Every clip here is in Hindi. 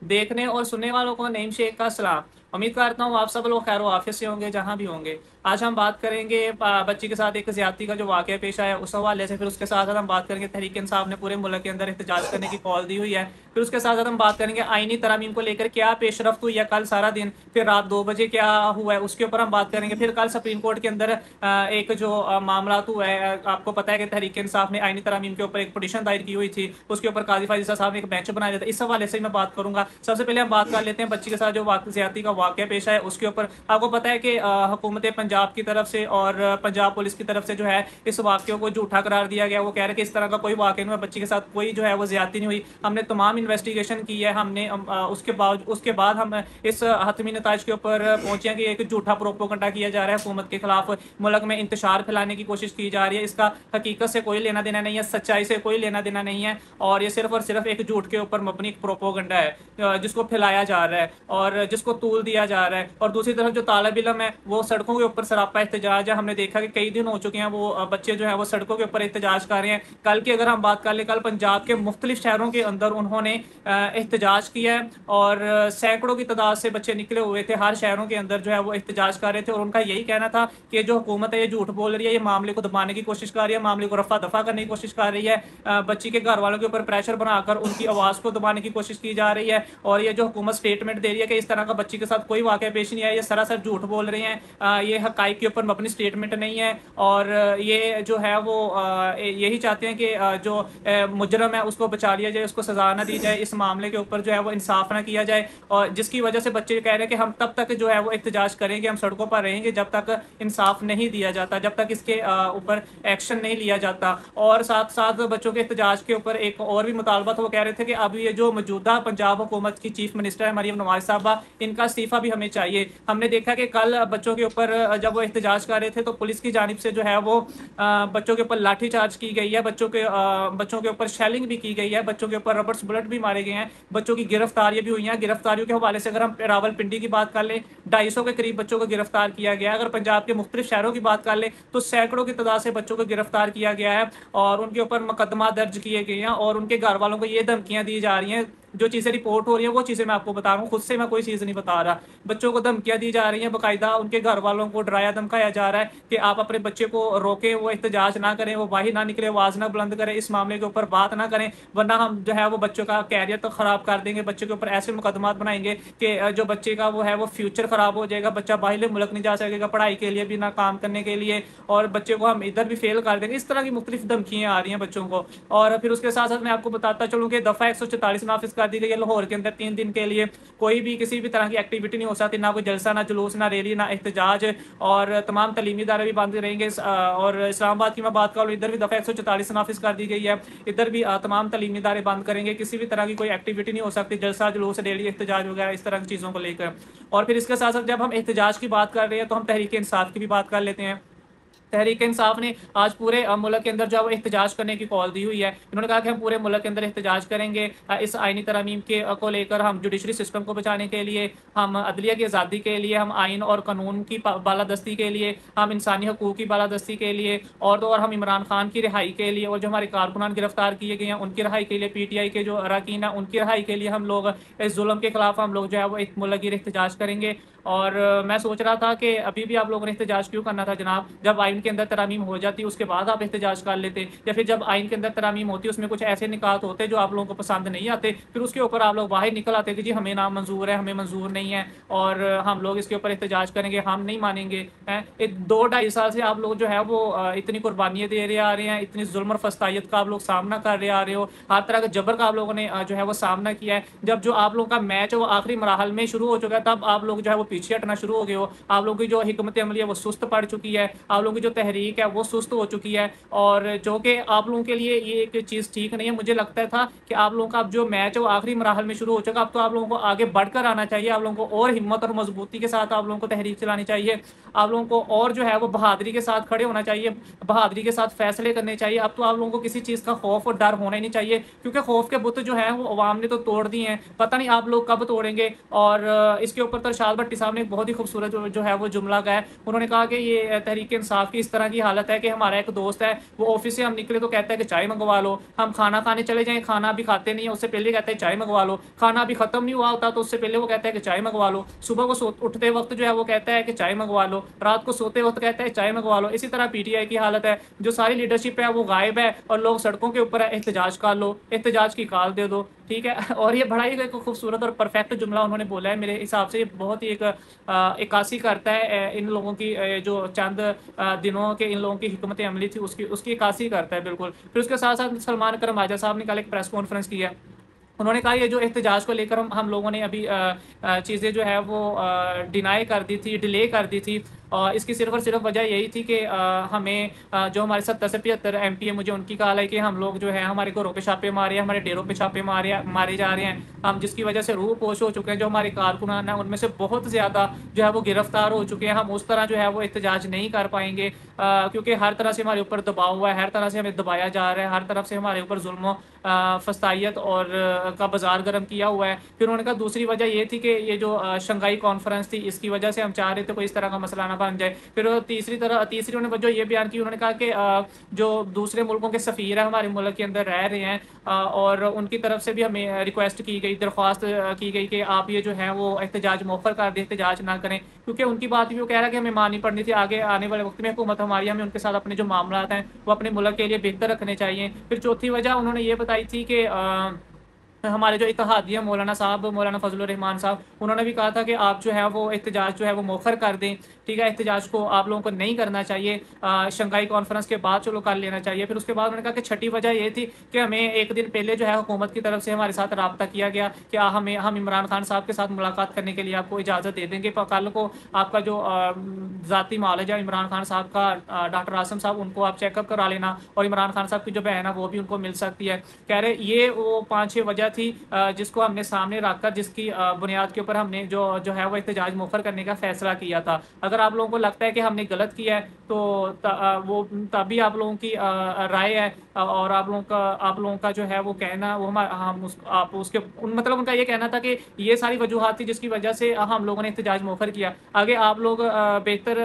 देखने और सुनने वालों को नईम शेख का सलाम। उम्मीद करता हूँ आप सब लोग खैर वाफियत से होंगे जहाँ भी होंगे। आज हम बात करेंगे बच्ची के साथ एक ज़्यादती का जो वाक़या पेश आया उस हवाले से, फिर उसके साथ साथ हम बात करेंगे तहरीक इंसाफ ने पूरे मुल्क के अंदर एहतजाज करने की कॉल दी हुई है। फिर उसके साथ साथ हम बात करेंगे आईनी तरामीम को लेकर क्या पेशरफ्त हुई है कल सारा दिन, फिर रात 2 बजे क्या हुआ है उसके ऊपर हम बात करेंगे। फिर कल सुप्रीम कोर्ट के अंदर एक जो मामला हुआ है, आपको पता है कि तहरीक इंसाफ ने आईनी तरामीम के ऊपर एक पिटीशन दायर की हुई थी, उसके ऊपर काजी फायज़ साहब ने एक बेंच बनाया था। इस हवाले से मैं बात करूंगा। सबसे पहले हम बात कर लेते हैं बच्ची के साथ जो ज्यादती का वाक़या पेश आया उसके ऊपर। आपको पता है कि हुकूमत पंजाब की तरफ से और पंजाब पुलिस की तरफ से जो है इस वाक़े को झूठा करार दिया गया। वो कह रहे कि इस तरह का कोई वाक़या नहीं हुआ, बच्ची के साथ कोई जो है वो ज्यादती नहीं हुई। हमने तमाम इन्वेस्टिगेशन की है, हमने उसके बाद हम इस हतमी नताज के ऊपर पहुंचे कि एक झूठा प्रोपोगंडा किया जा रहा है हुकूमत के खिलाफ, मुल्क में इंतशार फैलाने की कोशिश की जा रही है। इसका हकीकत से कोई लेना देना नहीं है, सच्चाई से कोई लेना देना नहीं है, और ये सिर्फ और सिर्फ एक झूठ के ऊपर मबनी प्रोपोगंडा है जिसको फैलाया जा रहा है और जिसको तूल दिया जा रहा है। और दूसरी तरफ जो तालिब इल्म है वो सड़कों के ऊपर सरापा एहतजाज है। हमने देखा कि कई दिन हो चुके हैं वो बच्चे जो है वो सड़कों के ऊपर एहतजाज कर रहे हैं। कल की अगर हम बात कर ले, कल पंजाब के मुख्तलिफ शहरों के अंदर उन्होंने एहतजाज किया है और सैकड़ों की तादाद से बच्चे निकले हुए थे। हर शहरों के अंदर जो है वो एहतजाज कर रहे थे और उनका यही कहना था कि जो हुकूमत है ये झूठ बोल रही है, ये मामले को दबाने की कोशिश कर रही है, मामले को रफा दफा करने की कोशिश कर रही है, बच्ची के घर वालों के ऊपर प्रेशर बनाकर उनकी आवाज़ को दबाने की कोशिश की जा रही है। और ये जो हुकूमत स्टेटमेंट दे रही है कि इस तरह का बच्ची के साथ कोई वाक़या पेश नहीं आया, ये सरासर झूठ बोल रहे हैं, ये हकाइक के ऊपर अपनी स्टेटमेंट नहीं है। और ये जो है वो यही चाहते हैं कि जो मुजरम है उसको बचा लिया जाए, उसको सजा ना दी जाए, इस मामले के ऊपर जो है वो इंसाफ ना किया जाए। और जिसकी वजह से बच्चे कह रहे हैं कि हम तब तक जो है वो एहतजाज करेंगे, हम सड़कों पर रहेंगे जब तक इंसाफ नहीं दिया जाता, जब तक इसके ऊपर एक्शन नहीं लिया जाता। और साथ साथ बच्चों के एहतजाज के ऊपर एक और भी मुतालबा था। वो कह रहे थे कि अब ये जो मौजूदा पंजाब हुकूमत की चीफ मिनिस्टर है मरीम नवाज साहबा, इनका इस्तीफा भी हमें चाहिए। हमने देखा कि कल बच्चों के ऊपर जब वो एहतजाज कर रहे थे तो पुलिस की जानिब से जो है वो बच्चों के ऊपर लाठीचार्ज की गई है, बच्चों के ऊपर शेलिंग भी की गई है, बच्चों के ऊपर रबर्स बुलेट भी मारे गए हैं, बच्चों की गिरफ्तारियां भी हुई हैं। गिरफ्तारियों के हवाले से अगर हम रावलपिंडी की बात कर ले, 250 के करीब बच्चों को गिरफ्तार किया गया। अगर पंजाब के मुख्तलिफ शहरों की बात कर ले तो सैकड़ों की तादाद से बच्चों को गिरफ्तार किया गया है और उनके ऊपर मुकदमा दर्ज किए गए हैं और उनके घर वालों को ये धमकियां दी जा रही हैं। जो चीज़ें रिपोर्ट हो रही है वो चीज़ें मैं आपको बता रहा हूँ, खुद से मैं कोई चीज़ नहीं बता रहा। बच्चों को धमकियां दी जा रही हैं, बाकायदा उनके घर वालों को डराया धमकाया जा रहा है कि आप अपने बच्चे को रोकें, वो एहतजाज ना करें, वो बाहर ना निकले, आवाज़ ना बुलंद करें, इस मामले के ऊपर बात ना करें, वरना हम जो है वो बच्चों का कैरियर तो ख़राब कर देंगे, बच्चे के ऊपर ऐसे मुकदमात बनाएंगे कि जो बच्चे का वो है वो फ्यूचर ख़राब हो जाएगा, बच्चा बाहर मुल्क नहीं जा सकेगा पढ़ाई के लिए भी, ना काम करने के लिए, और बच्चे को हम इधर भी फेल कर देंगे। इस तरह की मुख्तलिफ धमकियाँ आ रही हैं बच्चों को। और फिर उसके साथ साथ मैं आपको बताता चलूँ कि दफ़ा 144 नाफिज कर दी गई है लाहौर के अंदर 3 दिन के लिए कोई भी किसी भी तरह की एक्टिविटी नहीं हो सकती, ना कोई जलसा, ना जुलूस, ना रैली, ना एहतजाज, और तमाम तलीमी इदारे भी बंद रहेंगे। और इस्लामाबाद की मैं बात करूँ, इधर भी दफ़ा 144 नाफिज कर दी गई है, इधर भी तमाम तलीमी इदारे बंद करेंगे, किसी भी तरह की कोई एक्टिविटी नहीं हो सकती, जलसा जुलूस रैली एहतजाज वगैरह इस तरह की चीज़ों को लेकर। और फिर इसके साथ साथ जब हम एहतजाज की बात कर रहे हैं तो हम तहरीक इंसाफ की भी बात कर लेते हैं। तहरीक इंसाफ ने आज पूरे मुल्क के अंदर जो है वो एहतजाज करने की कॉल दी हुई है। इन्होंने कहा कि हम पूरे मुल्क के अंदर एहतजाज करेंगे इस आइनी तरमीम के को लेकर, हम जुडिशरी सिस्टम को बचाने के लिए, हम अदलिया की आज़ादी के लिए, हम आइन और कानून की बालादस्ती के लिए, हम इंसानी हकूक़ की बालादस्ती के लिए, और तो और हम इमरान खान की रिहाई के लिए, और जो हमारे कारकुनान गिरफ्तार किए गए हैं उनकी रिहाई के लिए, PTI के जो अरकान हैं उनकी रिहाई के लिए हम लोग इस जुल्म के खिलाफ हम लोग जो है वो एक मुल्क गिर एहतजाज करेंगे। और मैं सोच रहा था कि अभी भी आप लोगों ने एहतजाज क्यों करना था जनाब, जब आइन के अंदर तरामीम हो जाती उसके बाद आप एहतजाज कर लेते, या फिर जब आइन के अंदर तरामीम होती उसमें कुछ ऐसे निकात होते जो आप लोगों को पसंद नहीं आते, फिर उसके ऊपर आप लोग बाहर निकल आते कि जी हमें ना मंजूर है, हमें मंजूर नहीं है और हम लोग इसके ऊपर एहतजाज करेंगे, हम नहीं मानेंगे। हैं 2-2.5 साल से आप लोग जो है वो इतनी कुर्बानियाँ दे रहे आ रहे हैं, इतनी जुल्म और फस्तायत का आप लोग सामना कर रहे आ रहे हो, हर तरह के जबर का आप लोगों ने जो है वो सामना किया है। जब जो आप लोगों का मैच है वो आखिरी मराहल में शुरू हो चुका है, तब आप लोग जो है वो पीछे हटना शुरू हो गए हो। आप लोगों की जो हिकमत अमली है वो सुस्त पड़ चुकी है, आप लोगों की जो तहरीक है वो सुस्त हो चुकी है, और जो कि आप लोगों के लिए ये एक चीज़ ठीक नहीं है। मुझे लगता था कि आप लोगों का अब जो मैच है वो आखिरी मराहल में शुरू हो चुका, अब तो आप लोगों को आगे बढ़कर आना चाहिए, आप लोगों को और हिम्मत और मजबूती के साथ आप लोगों को तहरीक चलानी चाहिए, आप लोगों को और जो है वो बहादुरी के साथ खड़े होना चाहिए, बहादुरी के साथ फैसले करने चाहिए। अब तो आप लोगों को किसी चीज़ का खौफ और डर होना ही नहीं चाहिए, क्योंकि खौफ के बुत जो है वो अवाम ने तो तोड़ दिए हैं, पता नहीं आप लोग कब तोड़ेंगे। और इसके ऊपर तो शाद भट्टी साहब ने एक बहुत ही खूबसूरत जो है वो जुमला कहा है। उन्होंने कहा कि ये तहरीक इंसाफ की की इस तरह की हालत है कि हमारा एक दोस्त है, वो ऑफिस से हम निकले तो कहता है कि चाय मंगवा लो, हम खाना खाने चले जाएँ, खाना अभी खाते नहीं है, उससे पहले कहता है चाय मंगवा लो, खाना अभी खत्म नहीं हुआ होता तो उससे पहले वो कहता है कि चाय मंगवा लो, सुबह को उठते वक्त जो है वो कहता है कि चाय मंगवा लो, रात को सोते वक्त कहता है चाय मंगवा लो। इसी तरह पीटीआई की हालत है, जो सारी लीडरशिप है वो गायब है और लोग सड़कों के ऊपर है, एहतजाज कर लो, एहतजाज की कॉल दे दो, ठीक है। और ये बड़ा ही एक खूबसूरत और परफेक्ट जुमला उन्होंने बोला है, मेरे हिसाब से ये बहुत ही एक इक्कासी करता है इन लोगों की जो चंद दिनों के इन लोगों की हिकमत अमली थी उसकी उसकी इक्कासी करता है बिल्कुल। फिर उसके साथ साथ सलमान करमाजा साहब ने कल एक प्रेस कॉन्फ्रेंस किया, उन्होंने कहा ये जो एहतजाज को लेकर हम लोगों ने अभी चीज़ें जो है वो डिनाई कर दी थी, डिले कर दी थी, और इसकी सिर्फ और सिर्फ वजह यही थी कि हमें जो हमारे 70 से 75 एमपी है, मुझे उनकी कहा है कि हम लोग जो है हमारे घरों पे छापे मारे हैं, हमारे डेरों पे छापे मारे जा रहे हैं हम, जिसकी वजह से रूह पोश हो चुके हैं, जो हमारे कारकुनान हैं उनमें से बहुत ज़्यादा जो है वो गिरफ्तार हो चुके हैं, हम उस तरह जो है वो एहतजाज नहीं कर पाएंगे क्योंकि हर तरह से हमारे ऊपर दबाव हुआ है, हर तरह से हमें दबाया जा रहा है, हर तरफ से हमारे ऊपर जुल्म फस्तायत और का बाजार गर्म किया हुआ है। फिर उन्होंने कहा दूसरी वजह ये थी कि ये जो शंघाई कॉन्फ्रेंस थी इसकी वजह से हम चाह रहे थे कोई इस तरह का मसला ना बन जाए। फिर तीसरी उन्होंने वजह ये बयान की, उन्होंने कहा कि जो दूसरे मुल्कों के सफ़ीर है हमारे मुल्क के अंदर रह रहे हैं और उनकी तरफ से भी हमें रिक्वेस्ट की गई, दरख्वास्त की गई कि आप ये जो है वो एहतजाज मौखर कर दें, एहतजाज ना करें, क्योंकि उनकी बात भी वो कह रहा है कि हमें माननी पड़नी थी, आगे आने वाले वक्त में हुकूमत हमारी, हमें उनके साथ अपने जो मामला हैं वो अपने मुल्क के लिए बेहतर रखने चाहिए। फिर चौथी वजह उन्होंने ये बताई थी कि हमारे जो इत्तेहादिया मौलाना साहब, मौलाना फजलुर रहमान साहब, उन्होंने भी कहा था कि आप जो है वो एहतजाज जो है वो मौखर कर दें, ठीक है, एहतजाज को आप लोगों को नहीं करना चाहिए, शंघाई कॉन्फ्रेंस के बाद चलो कर लेना चाहिए। फिर उसके बाद उन्होंने कहा कि छठी वजह ये थी कि हमें एक दिन पहले जो है हुकूमत की तरफ से हमारे साथ रब्ता किया गया कि हम इमरान खान साहब के साथ मुलाकात करने के लिए आपको इजाज़त दे देंगे, पर कल को आपका जो ज़ाती मालज है इमरान खान साहब का, डॉक्टर आसम साहब, उनको आप चेकअप करा लेना, और इमरान खान साहब की जो बहन है वो भी उनको मिल सकती है। कह रहे ये वो 5-6 वजह थी जिसको हमने सामने रखकर, जिसकी बुनियाद के ऊपर हमने जो है वो एहतजाज मौखर करने का फैसला किया था। अगर आप लोगों को लगता है कि हमने गलत किया है तो वो तभी आप लोगों की राय है, और आप लोगों का जो है वो कहना वो हम आप उसके मतलब उनका ये कहना था कि ये सारी वजूहात थी जिसकी वजह से हम लोगों ने एहतजाज मौखर किया। आगे आप लोग बेहतर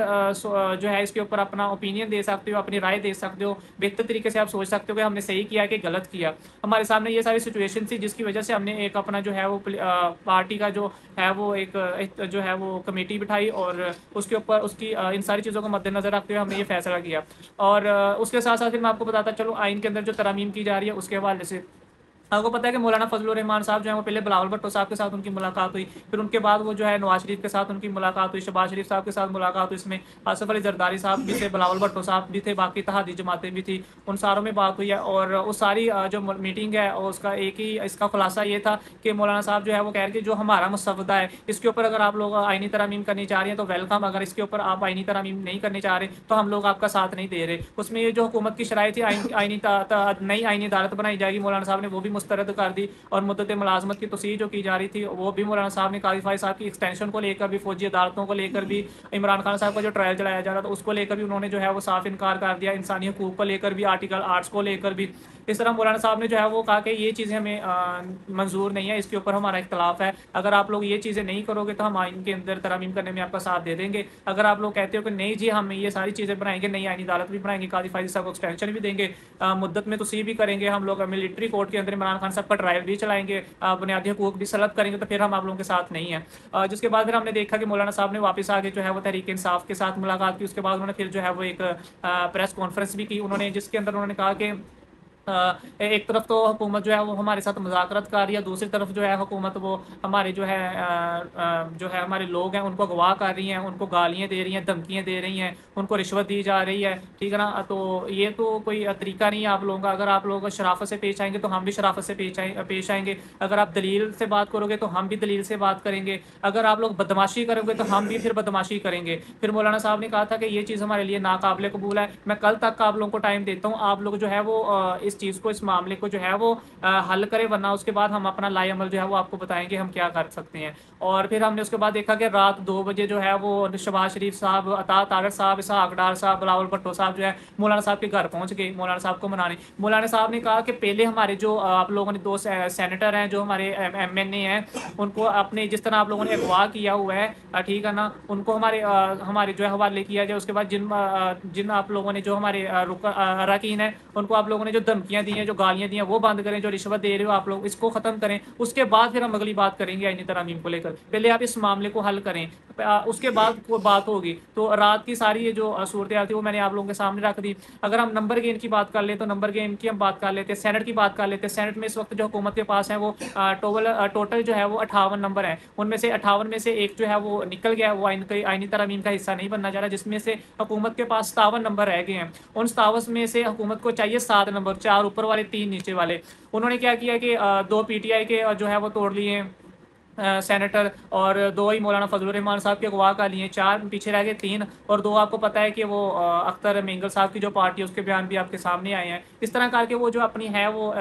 जो है इसके ऊपर अपना ओपिनियन दे सकते हो, अपनी राय दे सकते हो, बेहतर तरीके से आप सोच सकते हो कि हमने सही किया कि गलत किया। हमारे सामने ये सारी सिचुएशन थी जिसकी वजह से हमने एक अपना जो है वो पार्टी का जो है वो एक जो है वो कमेटी बिठाई, और उसके ऊपर उसकी इन सारी चीज़ों को मद्देनजर रखते हुए हमने ये फैसला किया। और उसके साथ साथ फिर मैं आपको बताता चलो आइन के अंदर जो तरमीम की जा रही है उसके हवाले से। आपको पता है कि मौलाना फजलुर रहमान साहब जो है वो पहले बिलावल भुट्टो साहब के साथ उनकी मुलाकात हुई, फिर उनके बाद वो जो है नवाज शरीफ के साथ उनकी मुलाकात हुई, शहबाज शरीफ साहब के साथ मुलाकात हुई, इसमें आसिफ अली जरदारी साहब भी थे, बिलावल भुट्टो साहब भी थे, बाकी इत्तेहादी जमातें भी थी, उन सारों में बात हुई है। और उस सारी जो मीटिंग है और उसका एक ही इसका खुलासा ये था कि मौलाना साहब जो है वो कह रहे कि जो हमारा मुसवदा है इसके ऊपर अगर आप लोग आइनी तरमीम करनी चाह रही हैं तो वेलकम, अगर इसके ऊपर आप आइनी तरमीम नहीं करनी चाह रहे तो हम लोग आपका साथ नहीं दे रहे। उसमें ये जो हुकूमत की शराइ थी नई आइनी अदालत बनाई जाएगी, मौलाना साहब ने वो भी मुस्तरद कर दी, और मुद्दत मुलाजमत की तोसीह जो की जा रही थी वो भी मौलाना साहब ने काजी फाइज साहब की एक्सटेंशन को लेकर भी, फौजी अदालतों को लेकर भी, इमरान खान साहब का जो ट्रायल चलाया जा रहा था उसको लेकर भी उन्होंने जो है वो साफ इनकार कर दिया, इंसानी हकूक़ को लेकर भी, आर्टिकल 8 को लेकर भी। इस तरह मौलाना साहब ने जो है वो कहा कि ये चीज़ें हमें मंजूर नहीं है, इसके ऊपर हमारा इख्तलाफ है, अगर आप लोग ये चीज़ें नहीं करोगे तो हम आइन के अंदर तरमीम करने में आपका साथ दे देंगे, अगर आप लोग कहते हो कि नहीं जी हम ये सारी चीज़ें बनाएंगे, नई आइनी अदालत भी बनाएंगे, काजी फाइज साहब को एक्सटेंशन भी देंगे, मुद्दत में तोसीह भी करेंगे, हम लोग मिलिट्री कोर्ट के अंदर इमरान खान साहब का ट्रायल भी चलाएंगे, बुनियादी हकूक़ भी सलब करेंगे, तो फिर हम आप लोगों के साथ नहीं है। जिसके बाद फिर हमने देखा कि मौलाना साहब ने वापस आके जो है वो तहरीक इंसाफ के साथ मुलाकात की, उसके बाद उन्होंने फिर जो है वो एक प्रेस कॉन्फ्रेंस भी की उन्होंने, जिसके अंदर उन्होंने कहा कि एक तरफ तो हुकूमत जो है वो हमारे साथ मुज़ाकरत कर रही है, दूसरी तरफ जो है हुकूमत वो हमारे जो है हमारे लोग हैं उनको अगवा कर रही हैं, उनको गालियाँ दे रही हैं, धमकियाँ दे रही हैं, उनको रिश्वत दी जा रही है, ठीक है ना। तो ये तो कोई तरीका नहीं है आप लोगों का, अगर आप लोग शराफत से पेश आएंगे तो हम भी शराफत से पेश आएंगे, अगर आप दलील से बात करोगे तो हम भी दलील से बात करेंगे, अगर आप लोग बदमाशी करोगे तो हम भी फिर बदमाशी करेंगे। फिर मौलाना साहब ने कहा था कि ये चीज़ हमारे लिए नाकाबिले कबूल है, मैं कल तक आप लोगों को टाइम देता हूँ, आप लोग जो है वो इस चीज़ को, इस मामले को जो है वो हल करें, वरना उसके बाद हम अपना लाएअमल जो है वो आपको बताएंगे हम क्या कर सकते हैं। और फिर हमने उसके बाद देखा कि रात 2 बजे जो है वो शहबाज शरीफ साहब, अता तारड़ साहब, इसहाक डार साहब, बिलावल भुट्टो साहब जो है मौलाना साहब के घर पहुंच गए मौलाना साहब को मनाने। मौलाना साहब ने कहा कि पहले हमारे जो आप लोगों ने दो सेनेटर हैं, जो हमारे MNA हैं, उनको अपने जिस तरह आप लोगों ने अगवा किया हुआ है, ठीक है ना, उनको हमारे जो है हवाले किया जाए। उसके बाद जिन आप लोगों ने जो हमारे अरकान हैं, उनको आप लोगों ने जो धमकियां दी हैं, जो गालियां दी हैं, वो बंद करें। जो रिश्वत दे रहे हो आप लोग, इसको खत्म करें। उसके बाद फिर हम अगली बात करेंगे आईनी तरमीम को लेकर। पहले आप इस मामले को हल करें, उसके बाद कोई बात होगी। तो रात की सारी ये जो सूरत हाल थी वो मैंने आप लोगों के सामने रख दी। अगर हम नंबर गेम की बात कर ले तो नंबर गेम की हम बात कर लेते हैं। सेनेट की बात कर लेते हैं। सेनेट में इस वक्त जो हुकूमत के पास है वो टोटल जो है वो 58 नंबर है। उनमें से 58 में से एक जो है वो निकल गया, वो आईनी तरमीम का हिस्सा नहीं बनना चाह रहा, जिसमें से हुकूमत के पास 57 नंबर रह गए हैं। उन 57 में से हुकूमत को चाहिए 7 नंबर, 4 ऊपर वाले 3 नीचे वाले। उन्होंने क्या किया कि 2 PTI के जो है वो तोड़ लिए हैं सेनेटर, और 2 ही मौलाना फजलुर रहमान साहब के अगवा का लिए, 4 पीछे रह गए, 3। और 2 आपको पता है कि वो अख्तर मिंगल साहब की जो पार्टी है उसके बयान भी आपके सामने आए हैं। इस तरह करके वो जो अपनी है वो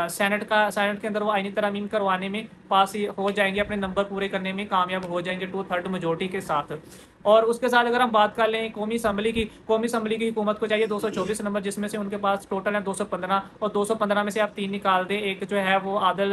सेनेट के अंदर वो आईनी तरमीम करवाने में पास ही हो जाएंगे, अपने नंबर पूरे करने में कामयाब हो जाएंगे 2/3 मेजोरिटी के साथ। और उसके साथ अगर हम बात कर लें कौमी असम्बली की हुकूमत को चाहिए 224 नंबर, जिसमें से उनके पास टोटल है 215। और 215 में से आप 3 निकाल दें, एक जो है वो आदिल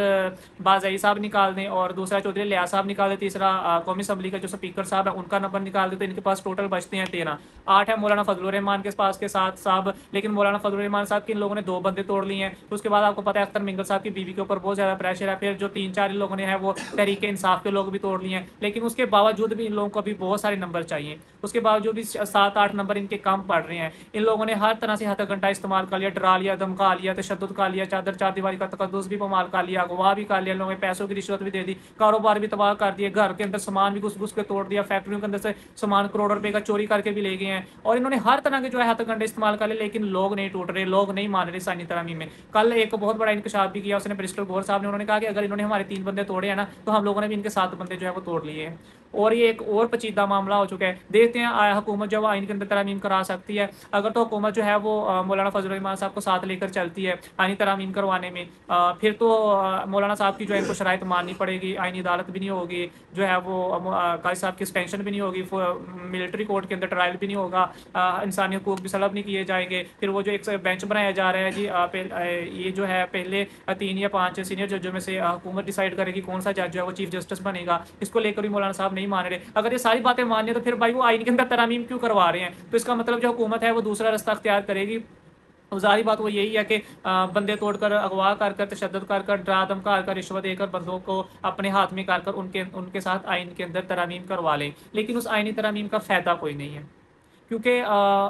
बाज़ई साहब निकाल दें, और दूसरा चौधरी लिया साहब निकाल दें, तीसरा कौमी असम्बली का जो स्पीकर साहब है उनका नंबर निकाल दें, तो इनके पास टोटल बचते हैं 13। 8 है मौलाना फजलुर रहमान के पास के साथ साहब, लेकिन मौलाना फजलुर रहमान साहब के इन लोगों ने 2 बंदे तोड़ लिए हैं। तो उसके बाद आपको पता है अख्तर मिंगल साहब की बीवी के ऊपर बहुत ज़्यादा प्रेशर है। फिर जो 3-4 लोगों ने है वो तहरीक इंसाफ के लोग भी तोड़ लिए हैं, लेकिन उसके बावजूद भी इन लोगों को अभी बहुत सारे नंबर चाहिए। उसके बावजूद भी 7-8 नंबर इनके कम पड़ रहे हैं। इन लोगों ने हर तरह से हथकंडा इस्तेमाल कर लिया, डरा लिया, धमका लिया, तशद्दुद कर लिया, चादर चार दीवारी का तकद्दुस भी पमाल कर लिया, अगवा भी कर लिया, लोगों ने पैसों की रिश्वत भी दे दी, कारोबार भी तबाह कर दिए, घर के अंदर सामान भी घुस घुस के तोड़ दिया, फैक्ट्रियों के अंदर से सामान करोड़ों रुपए का चोरी करके भी ले गए हैं। और इन्होंने हर तरह के जो है हथकंडे इस्तेमाल कर लिए, लेकिन लोग नहीं टूट रहे, लोग नहीं मान रहे सानी तरमीम में। कल एक बहुत बड़ा इंकशाफ भी किया उसने बैरिस्टर गौहर साहब ने। उन्होंने कहा कि अगर इन्होंने हमारे 3 बंदे तोड़े हैं ना, तो हम लोगों ने भी इनके 7 बंदे जो है वो तोड़ लिए हैं। और ये एक और पेचीदा मामला हो चुका है। देखते हैं हुकूमत जो आइन के अंदर तरमीम करा सकती है। अगर तो हुकूमत जो है वो मौलाना फजलुर रहमान साहब को साथ लेकर चलती है आइनी तरमीम करवाने में, फिर तो मौलाना साहब की जो है इनको शराइत माननी पड़ेगी, आइनी अदालत भी नहीं होगी, जो है वो काजी साहब की एक्सटेंशन भी नहीं होगी, मिलिट्री कोर्ट के अंदर ट्रायल भी नहीं होगा, इंसानी हकूक भी सलब नहीं किए जाएंगे। फिर वो जो एक बेंच बनाया जा रहा है जी, ये जो है पहले 3 या 5 सीनियर जजों में से हुकूमत डिसाइड करेगी कौन सा जज जो है वो चीफ जस्टिस बनेगा। इसको लेकर भी मौलाना साहब नहीं मान रहे। अगर ये सारी बातें मानिए तो फिर भाई वो आइन के अंदर तरमीम क्यों करवा रहे हैं? तो इसका मतलब जो हुकूमत है वो दूसरा रास्ता अख्तियार करेगी। जाहिर बात वो यही है कि बंदे तोड़कर, अगवा कर कर, तशद्दुद कर कर, डरा धमका कर, रिश्वत देकर बंदों को अपने हाथ में कर कर उनके साथ आइन के अंदर तरमीम करवा लें। लेकिन उस आइनी तरमीम का फ़ायदा कोई नहीं है, क्योंकि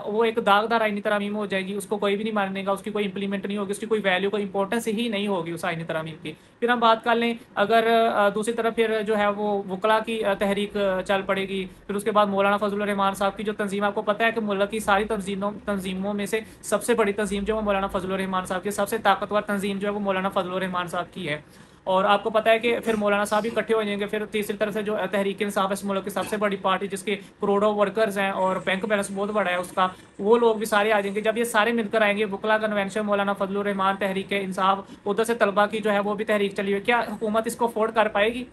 वो एक दागदार आइनी तरमीम हो जाएगी, उसको कोई भी नहीं मानेगा, उसकी कोई इंप्लीमेंट नहीं होगी, उसकी कोई वैल्यू, कोई इंपॉर्टेंस ही नहीं होगी उस आइनी तरमीम की। फिर हम बात कर लें अगर दूसरी तरफ फिर जो है वो वकला की तहरीक चल पड़ेगी। फिर उसके बाद मौलाना फजलुर रहमान साहब की जो तंजीम, आपको पता है कि मुल्क की सारी तंजीमों में से सबसे बड़ी तंजीम जो है मौलाना फजलुर रहमान साहब की, सबसे ताकतवर तंजीम जो है वो मौलाना फजलुर रहमान साहब की है। और आपको पता है कि फिर मौलाना साहब भी इकट्ठे हो जाएंगे। फिर तीसरी तरफ से जो तहरीक इंसाफ इस मुल्क की सबसे बड़ी पार्टी, जिसके करोड़ों वर्कर्स हैं और बैंक बैलेंस बहुत बड़ा है उसका, वो लोग भी सारे आ जाएंगे। जब ये सारे मिलकर आएंगे, वकला कन्वेंशन, मौलाना फजलुर रहमान, तहरीक इंसाफ, उधर से तलबा की जो है वो भी तहरीक चली हुई, क्या हुकूमत इसको अफोर्ड कर पाएगी?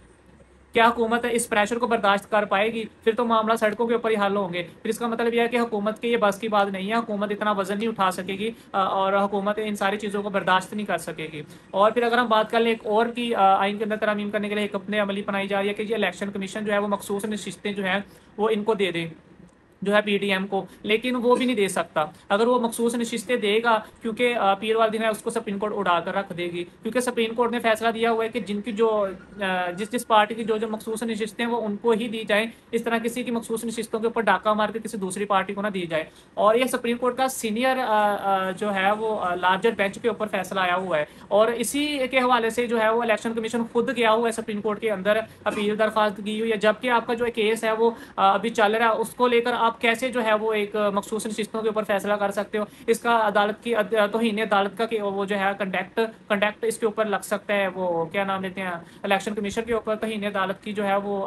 क्या हुकूमत इस प्रेशर को बर्दाश्त कर पाएगी? फिर तो मामला सड़कों के ऊपर ही हल होंगे। फिर इसका मतलब यह है कि हुकूमत के ये बस की बात नहीं है, हुकूमत इतना वजन नहीं उठा सकेगी, और हुकूमत इन सारी चीज़ों को बर्दाश्त नहीं कर सकेगी। और फिर अगर हम बात कर लें एक और की आइन के अंदर तरमीम करने के लिए एक अपने अमली बनाई जा रही है कि ये इलेक्शन कमीशन जो है वो मखसूस नशिस्तें जो है वो इनको दे दे, जो है PTM को, लेकिन वो भी नहीं दे सकता। अगर वो मखसूस नशिस्तें देगा, क्योंकि पीर वाले दिन है उसको सुप्रीम कोर्ट उड़ा कर रख देगी, क्योंकि सुप्रीम कोर्ट ने फैसला दिया हुआ है कि जिनकी जो जिस पार्टी की जो मखसूस नशिस्तें हैं वो उनको ही दी जाए। इस तरह किसी की मखसूस नशिस्तों के ऊपर डाका मार के किसी दूसरी पार्टी को ना दी जाए। और ये सुप्रीम कोर्ट का सीनियर जो है वो लार्जर बेंच के ऊपर फैसला आया हुआ है। और इसी के हवाले से जो है वो इलेक्शन कमीशन खुद गया हुआ है सुप्रीम कोर्ट के अंदर, अपील दरख्वास्त की हुई है। जबकि आपका जो केस है वो अभी चल रहा है, उसको लेकर आप कैसे जो है वो एक मखसूस नशिस्तों के ऊपर फैसला कर सकते हो? इसका अदालत की तौहीन अदालत का वो जो है कंडक्ट इसके ऊपर लग सकता है, वो क्या नाम लेते हैं, इलेक्शन कमीशन के ऊपर तौहीन अदालत की जो है वो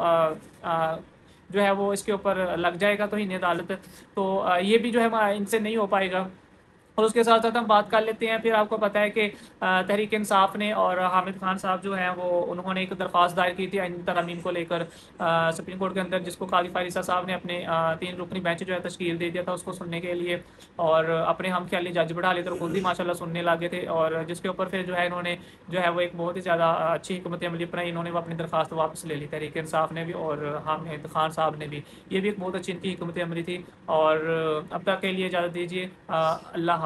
जो है वो इसके ऊपर लग जाएगा तौहीन अदालत। तो ये भी जो है इनसे नहीं हो पाएगा। और उसके साथ-साथ हम बात कर लेते हैं, फिर आपको पता है कि तहरीक इंसाफ ने और हामिद खान साहब जो हैं वो उन्होंने एक दरख्वास्त दायर की थी इन तरमीम को लेकर सुप्रीम कोर्ट के अंदर, जिसको काज़ी फारिसा साहब ने अपने 3 रुकनी बेंच जो है तश्कील दे दिया था उसको सुनने के लिए, और अपने हम ख्याली जज बढ़ा लिए थे और खुद ही माशाल्लाह सुनने लगे थे, और जिसके ऊपर फिर जो है इन्होंने जो है वो एक बहुत ही ज़्यादा अच्छी हिकमत अमली अपनाई, इन्होंने वो अपनी दरख्वास्त वापस ले ली, तहरीक इंसाफ ने भी और हामिद खान साहब ने भी। ये भी एक बहुत अच्छी इनकी हिकमत अमली थी, और अब तक के लिए इजाज़त दीजिए। अल्लाह